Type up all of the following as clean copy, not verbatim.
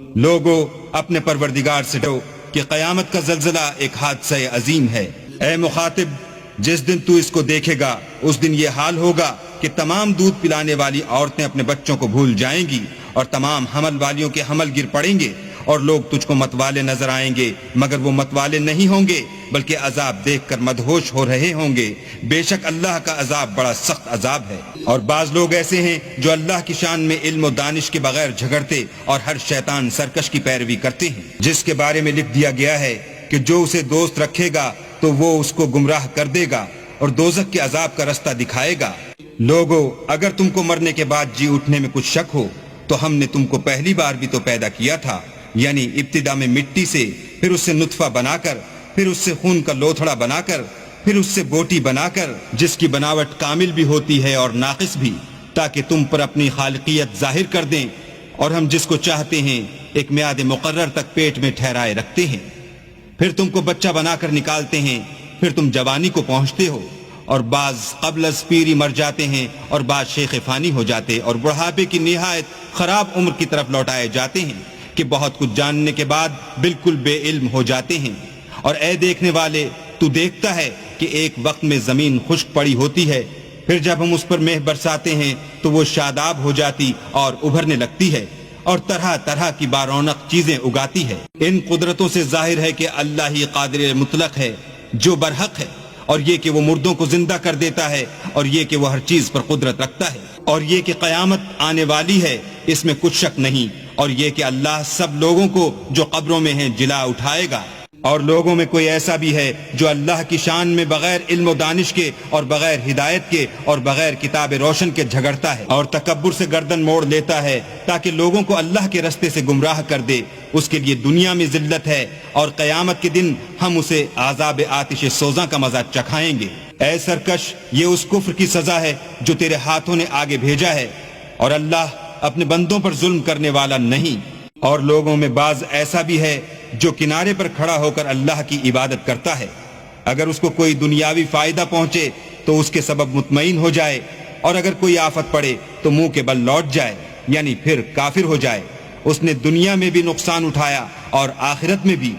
لوگو اپنے پروردگار سے ڈرو کہ قیامت کا زلزلہ ایک حادثہ عظیم ہے۔ اے مخاطب، جس دن تو اس کو دیکھے گا اس دن یہ حال ہوگا کہ تمام دودھ پلانے والی عورتیں اپنے بچوں کو بھول جائیں گی اور تمام حمل والیوں کے حمل گر پڑیں گے، اور لوگ تجھ کو متوالے نظر آئیں گے مگر وہ متوالے نہیں ہوں گے بلکہ عذاب دیکھ کر مدہوش ہو رہے ہوں گے۔ بے شک اللہ کا عذاب بڑا سخت عذاب ہے۔ اور بعض لوگ ایسے ہیں جو اللہ کی شان میں علم و دانش کے بغیر جھگڑتے اور ہر شیطان سرکش کی پیروی کرتے ہیں، جس کے بارے میں لکھ دیا گیا ہے کہ جو اسے دوست رکھے گا تو وہ اس کو گمراہ کر دے گا اور دوزخ کے عذاب کا رستہ دکھائے گا۔ لوگو، اگر تم کو مرنے کے بعد جی اٹھنے میں کچھ شک ہو تو ہم نے تم کو پہلی بار بھی تو پیدا کیا تھا، یعنی ابتدا میں مٹی سے، پھر اس سے نطفہ بنا کر، پھر اس سے خون کا لوتھڑا بنا کر، پھر اس سے بوٹی بنا کر، جس کی بناوٹ کامل بھی ہوتی ہے اور ناقص بھی، تاکہ تم پر اپنی خالقیت ظاہر کر دیں، اور ہم جس کو چاہتے ہیں ایک میعاد مقرر تک پیٹ میں ٹھہرائے رکھتے ہیں، پھر تم کو بچہ بنا کر نکالتے ہیں، پھر تم جوانی کو پہنچتے ہو، اور بعض قبل از پیری مر جاتے ہیں اور بعض شیخ فانی ہو جاتے اور بڑھاپے کی نہایت خراب عمر کی طرف لوٹائے جاتے ہیں کہ بہت کچھ جاننے کے بعد بالکل بے علم ہو جاتے ہیں۔ اور اے دیکھنے والے، تو دیکھتا ہے کہ ایک وقت میں زمین خشک پڑی ہوتی ہے، پھر جب ہم اس پر مہ برساتے ہیں تو وہ شاداب ہو جاتی اور ابھرنے لگتی ہے اور طرح طرح کی بارونق چیزیں اگاتی ہے۔ ان قدرتوں سے ظاہر ہے کہ اللہ ہی قادر مطلق ہے جو برحق ہے، اور یہ کہ وہ مردوں کو زندہ کر دیتا ہے، اور یہ کہ وہ ہر چیز پر قدرت رکھتا ہے، اور یہ کہ قیامت آنے والی ہے، اس میں کچھ شک نہیں، اور یہ کہ اللہ سب لوگوں کو جو قبروں میں ہیں جلا اٹھائے گا۔ اور لوگوں میں کوئی ایسا بھی ہے جو اللہ کی شان میں بغیر علم و دانش کے اور بغیر ہدایت کے اور بغیر کتاب روشن کے جھگڑتا ہے اور تکبر سے گردن موڑ لیتا ہے تاکہ لوگوں کو اللہ کے رستے سے گمراہ کر دے، اس کے لیے دنیا میں ذلت ہے، اور قیامت کے دن ہم اسے عذاب آتش سوزاں کا مزہ چکھائیں گے۔ اے سرکش، یہ اس کفر کی سزا ہے جو تیرے ہاتھوں نے آگے بھیجا ہے، اور اللہ اپنے بندوں پر ظلم کرنے والا نہیں۔ اور لوگوں میں بعض ایسا بھی ہے جو کنارے پر کھڑا ہو کر اللہ کی عبادت کرتا ہے، اگر اس کو کوئی دنیاوی فائدہ پہنچے تو اس کے سبب مطمئن ہو جائے، اور اگر کوئی آفت پڑے تو منہ کے بل لوٹ جائے، یعنی پھر کافر ہو جائے۔ اس نے دنیا میں بھی نقصان اٹھایا اور آخرت میں بھی،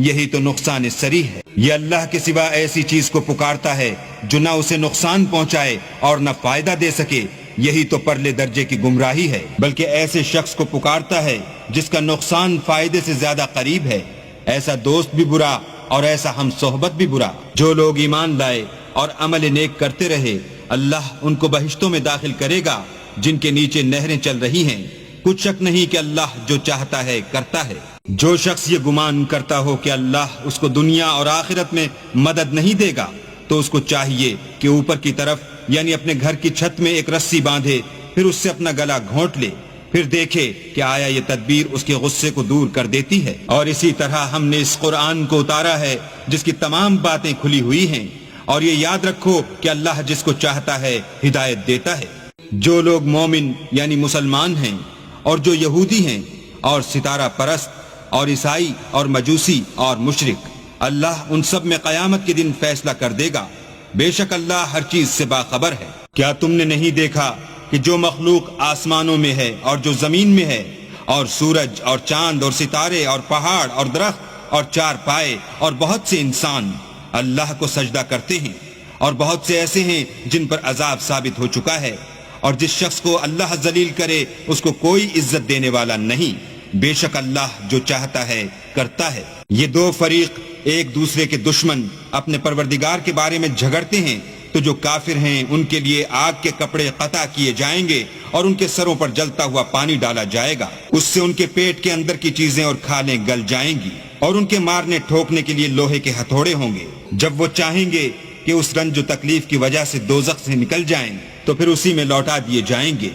یہی تو نقصان صریح ہے۔ یہ اللہ کے سوا ایسی چیز کو پکارتا ہے جو نہ اسے نقصان پہنچائے اور نہ فائدہ دے سکے، یہی تو پرلے درجے کی گمراہی ہے۔ بلکہ ایسے شخص کو پکارتا ہے جس کا نقصان فائدے سے زیادہ قریب ہے، ایسا دوست بھی برا اور ایسا ہم صحبت بھی برا۔ جو لوگ ایمان لائے اور عمل نیک کرتے رہے، اللہ ان کو بہشتوں میں داخل کرے گا جن کے نیچے نہریں چل رہی ہیں۔ کچھ شک نہیں کہ اللہ جو چاہتا ہے کرتا ہے۔ جو شخص یہ گمان کرتا ہو کہ اللہ اس کو دنیا اور آخرت میں مدد نہیں دے گا، تو اس کو چاہیے کہ اوپر کی طرف یعنی اپنے گھر کی چھت میں ایک رسی باندھے، پھر اس سے اپنا گلا گھونٹ لے، پھر دیکھے کہ آیا یہ تدبیر اس کے غصے کو دور کر دیتی ہے۔ اور اسی طرح ہم نے اس قرآن کو اتارا ہے جس کی تمام باتیں کھلی ہوئی ہیں، اور یہ یاد رکھو کہ اللہ جس کو چاہتا ہے ہدایت دیتا ہے۔ جو لوگ مومن یعنی مسلمان ہیں اور جو یہودی ہیں اور ستارہ پرست اور عیسائی اور مجوسی اور مشرک، اللہ ان سب میں قیامت کے دن فیصلہ کر دے گا۔ بے شک اللہ ہر چیز سے باخبر ہے۔ کیا تم نے نہیں دیکھا کہ جو مخلوق آسمانوں میں ہے اور جو زمین میں ہے، اور سورج اور چاند اور ستارے اور پہاڑ اور درخت اور چار پائے اور بہت سے انسان اللہ کو سجدہ کرتے ہیں، اور بہت سے ایسے ہیں جن پر عذاب ثابت ہو چکا ہے، اور جس شخص کو اللہ ذلیل کرے اس کو کوئی عزت دینے والا نہیں۔ بے شک اللہ جو چاہتا ہے کرتا ہے۔ یہ دو فریق ایک دوسرے کے دشمن اپنے پروردگار کے بارے میں جھگڑتے ہیں، تو جو کافر ہیں ان کے لیے آگ کے کپڑے قطع کیے جائیں گے اور ان کے سروں پر جلتا ہوا پانی ڈالا جائے گا، اس سے ان کے پیٹ کے اندر کی چیزیں اور کھالیں گل جائیں گی، اور ان کے مارنے ٹھوکنے کے لیے لوہے کے ہتھوڑے ہوں گے۔ جب وہ چاہیں گے کہ اس رنج و تکلیف کی وجہ سے دوزخ سے نکل جائیں تو پھر اسی میں لوٹا دیے جائیں گے،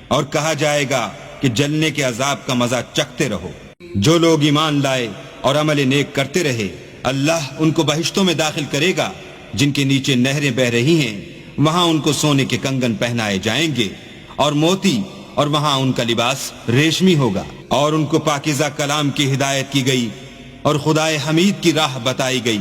اور کہا جائے گا کہ جلنے کے عذاب کا مزہ چکھتے رہو۔ جو لوگ ایمان لائے اور عمل نیک کرتے رہے، اللہ ان کو بہشتوں میں داخل کرے گا جن کے نیچے نہریں بہ رہی ہیں، وہاں ان کو سونے کے کنگن پہنائے جائیں گے اور موتی، اور وہاں ان کا لباس ریشمی ہوگا، اور ان کو پاکیزہ کلام کی ہدایت کی گئی اور خدائے حمید کی راہ بتائی گئی۔